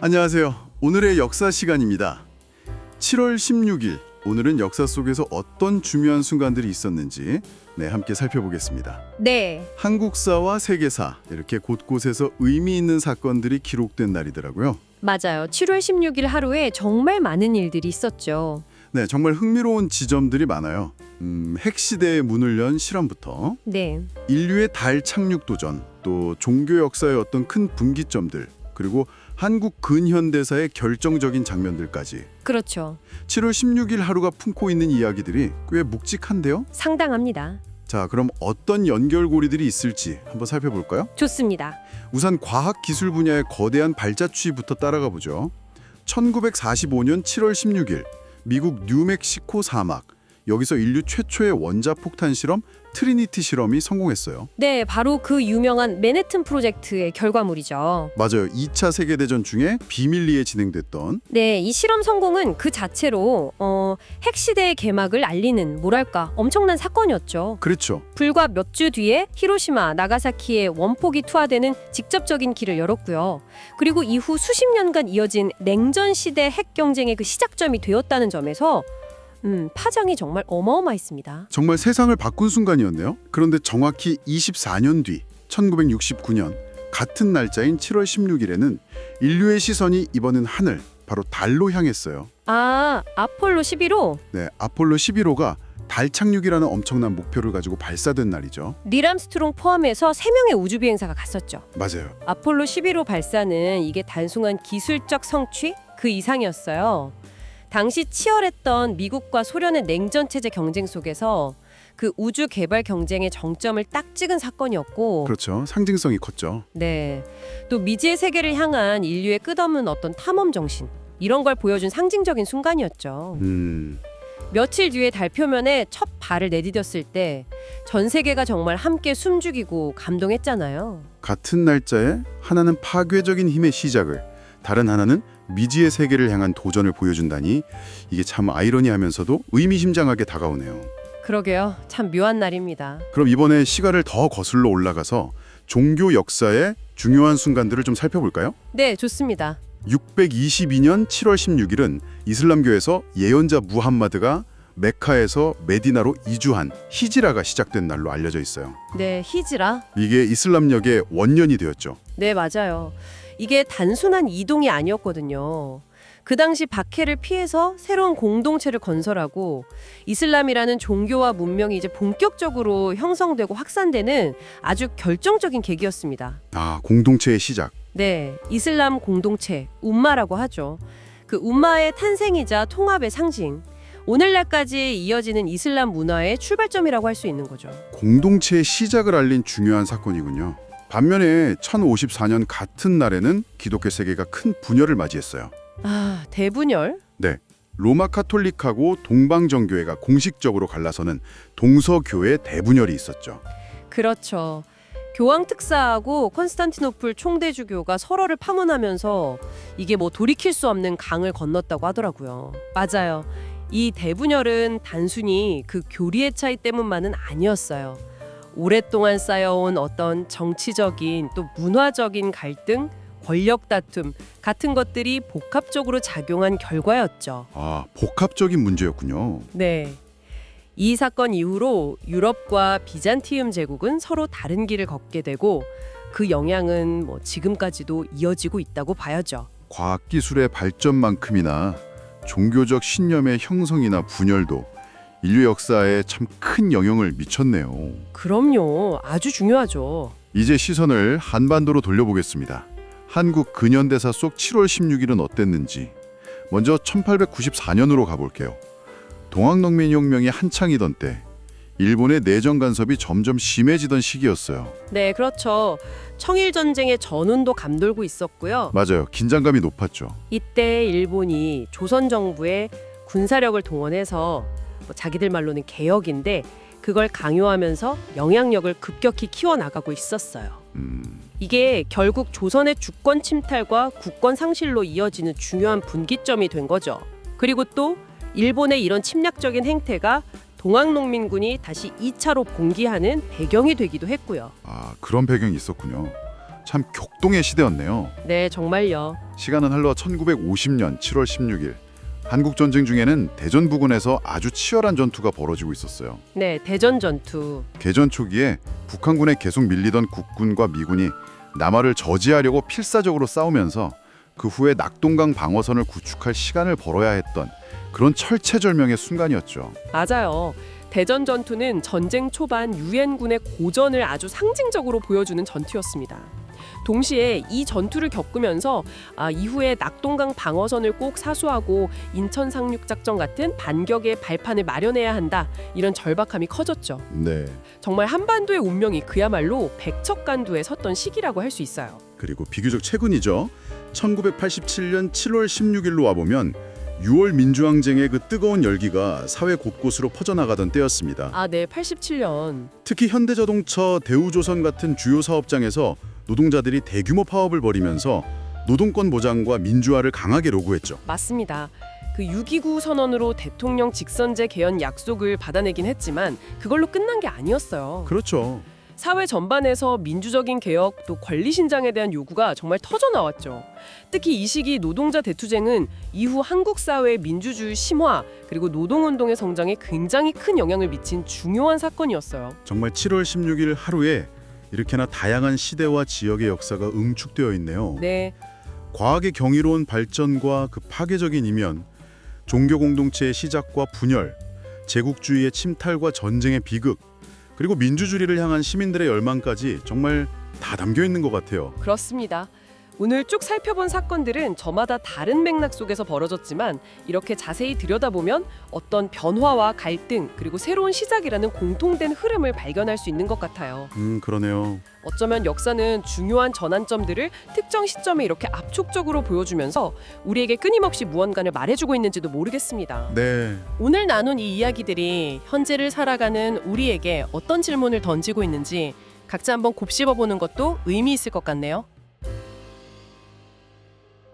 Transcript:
안녕하세요. 오늘의 역사 시간입니다. 7월 16일, 오늘은 역사 속에서 어떤 중요한 순간들이 있었는지 함께 살펴보겠습니다. 네, 한국사와 세계사, 이렇게 곳곳에서 의미 있는 사건들이 기록된 날이더라고요. 맞아요. 7월 16일 하루에 정말 많은 일들이 있었죠. 네, 정말 흥미로운 지점들이 많아요. 핵시대의 문을 연 실험부터 네, 인류의 달 착륙 도전, 또 종교 역사의 어떤 큰 분기점들, 그리고 한국 근현대사의 결정적인 장면들까지 그렇죠. 7월 16일 하루가 품고 있는 이야기들이 꽤 묵직한데요? 상당합니다. 자, 그럼 어떤 연결고리들이 있을지 한번 살펴볼까요? 좋습니다. 우선 과학기술 분야의 거대한 발자취부터 따라가 보죠. 1945년 7월 16일 미국 뉴멕시코 사막, 여기서 인류 최초의 원자폭탄 실험 트리니티 실험이 성공했어요. 네, 바로 그 유명한 맨해튼 프로젝트의 결과물이죠. 맞아요. 2차 세계대전 중에 비밀리에 진행됐던 네, 이 실험 성공은 그 자체로 핵시대의 개막을 알리는 뭐랄까 엄청난 사건이었죠. 그렇죠. 불과 몇 주 뒤에 히로시마, 나가사키에 원폭이 투하되는 직접적인 길을 열었고요. 그리고 이후 수십 년간 이어진 냉전 시대 핵 경쟁의 그 시작점이 되었다는 점에서 파장이 정말 어마어마했습니다. 정말 세상을 바꾼 순간이었네요. 그런데 정확히 24년 뒤 1969년 같은 날짜인 7월 16일에는 인류의 시선이 이번엔 하늘, 바로 달로 향했어요. 아, 아폴로 11호? 네, 아폴로 11호가 달 착륙이라는 엄청난 목표를 가지고 발사된 날이죠. 닐 암스트롱 포함해서 3명의 우주 비행사가 갔었죠. 맞아요. 아폴로 11호 발사는 이게 단순한 기술적 성취 그 이상이었어요. 당시 치열했던 미국과 소련의 냉전 체제 경쟁 속에서 그 우주 개발 경쟁의 정점을 딱 찍은 사건이었고, 그렇죠. 상징성이 컸죠. 네, 또 미지의 세계를 향한 인류의 끝없는 어떤 탐험 정신 이런 걸 보여준 상징적인 순간이었죠. 며칠 뒤에 달 표면에 첫 발을 내디뎠을 때 전 세계가 정말 함께 숨죽이고 감동했잖아요. 같은 날짜에 하나는 파괴적인 힘의 시작을, 다른 하나는 미지의 세계를 향한 도전을 보여준다니, 이게 참 아이러니하면서도 의미심장하게 다가오네요. 그러게요. 참 묘한 날입니다. 그럼 이번에 시간을 더 거슬러 올라가서 종교 역사의 중요한 순간들을 좀 살펴볼까요? 네, 좋습니다. 622년 7월 16일은 이슬람교에서 예언자 무함마드가 메카에서 메디나로 이주한 히지라가 시작된 날로 알려져 있어요. 네, 히지라. 이게 이슬람력의 원년이 되었죠. 네, 맞아요. 이게 단순한 이동이 아니었거든요. 그 당시 박해를 피해서 새로운 공동체를 건설하고 이슬람이라는 종교와 문명이 이제 본격적으로 형성되고 확산되는 아주 결정적인 계기였습니다. 아, 공동체의 시작. 네, 이슬람 공동체, 움마라고 하죠. 그 움마의 탄생이자 통합의 상징. 오늘날까지 이어지는 이슬람 문화의 출발점이라고 할 수 있는 거죠. 공동체의 시작을 알린 중요한 사건이군요. 반면에 1054년 같은 날에는 기독교 세계가 큰 분열을 맞이했어요. 아, 대분열? 네, 로마 카톨릭하고 동방정교회가 공식적으로 갈라서는 동서교회 대분열이 있었죠. 그렇죠. 교황 특사하고 콘스탄티노플 총대주교가 서로를 파문하면서 이게 뭐 돌이킬 수 없는 강을 건넜다고 하더라고요. 맞아요. 이 대분열은 단순히 그 교리의 차이 때문만은 아니었어요. 오랫동안 쌓여온 어떤 정치적인 또 문화적인 갈등, 권력 다툼 같은 것들이 복합적으로 작용한 결과였죠. 아, 복합적인 문제였군요. 네. 이 사건 이후로 유럽과 비잔티움 제국은 서로 다른 길을 걷게 되고 그 영향은 뭐 지금까지도 이어지고 있다고 봐야죠. 과학기술의 발전만큼이나 종교적 신념의 형성이나 분열도 인류 역사에 참 큰 영향을 미쳤네요. 그럼요. 아주 중요하죠. 이제 시선을 한반도로 돌려보겠습니다. 한국 근현대사 속 7월 16일은 어땠는지. 먼저 1894년으로 가볼게요. 동학농민혁명이 한창이던 때 일본의 내정 간섭이 점점 심해지던 시기였어요. 네, 그렇죠. 청일 전쟁의 전운도 감돌고 있었고요. 맞아요. 긴장감이 높았죠. 이때 일본이 조선 정부의 군사력을 동원해서 뭐 자기들 말로는 개혁인데 그걸 강요하면서 영향력을 급격히 키워나가고 있었어요. 이게 결국 조선의 주권 침탈과 국권 상실로 이어지는 중요한 분기점이 된 거죠. 그리고 또 일본의 이런 침략적인 행태가 동학농민군이 다시 2차로 봉기하는 배경이 되기도 했고요. 아, 그런 배경이 있었군요. 참 격동의 시대였네요. 네, 정말요. 시간은 흘러 1950년 7월 16일. 한국 전쟁 중에는 대전 부근에서 아주 치열한 전투가 벌어지고 있었어요. 네, 대전 전투. 개전 초기에 북한군에 계속 밀리던 국군과 미군이 남하를 저지하려고 필사적으로 싸우면서 그 후에 낙동강 방어선을 구축할 시간을 벌어야 했던 그런 철체절명의 순간이었죠. 맞아요. 대전 전투는 전쟁 초반 유엔군의 고전을 아주 상징적으로 보여주는 전투였습니다. 동시에 이 전투를 겪으면서 이후에 낙동강 방어선을 꼭 사수하고 인천 상륙작전 같은 반격의 발판을 마련해야 한다. 이런 절박함이 커졌죠. 네. 정말 한반도의 운명이 그야말로 백척간두에 섰던 시기라고 할 수 있어요. 그리고 비교적 최근이죠. 1987년 7월 16일로 와보면 6월 민주항쟁의 그 뜨거운 열기가 사회 곳곳으로 퍼져나가던 때였습니다. 네, 87년. 특히 현대자동차, 대우조선 같은 주요 사업장에서 노동자들이 대규모 파업을 벌이면서 노동권 보장과 민주화를 강하게 요구했죠. 맞습니다. 그 6.29 선언으로 대통령 직선제 개헌 약속을 받아내긴 했지만 그걸로 끝난 게 아니었어요. 그렇죠. 사회 전반에서 민주적인 개혁 또 권리 신장에 대한 요구가 정말 터져 나왔죠. 특히 이 시기 노동자 대투쟁은 이후 한국 사회의 민주주의 심화 그리고 노동운동의 성장에 굉장히 큰 영향을 미친 중요한 사건이었어요. 정말 7월 16일 하루에 이렇게나 다양한 시대와 지역의 역사가 응축되어 있네요. 네, 과학의 경이로운 발전과 그 파괴적인 이면, 종교 공동체의 시작과 분열, 제국주의의 침탈과 전쟁의 비극, 그리고 민주주의를 향한 시민들의 열망까지 정말 다 담겨 있는 것 같아요. 그렇습니다. 오늘 쭉 살펴본 사건들은 저마다 다른 맥락 속에서 벌어졌지만 이렇게 자세히 들여다보면 어떤 변화와 갈등 그리고 새로운 시작이라는 공통된 흐름을 발견할 수 있는 것 같아요. 그러네요. 어쩌면 역사는 중요한 전환점들을 특정 시점에 이렇게 압축적으로 보여주면서 우리에게 끊임없이 무언가를 말해주고 있는지도 모르겠습니다. 네. 오늘 나눈 이 이야기들이 현재를 살아가는 우리에게 어떤 질문을 던지고 있는지 각자 한번 곱씹어보는 것도 의미 있을 것 같네요.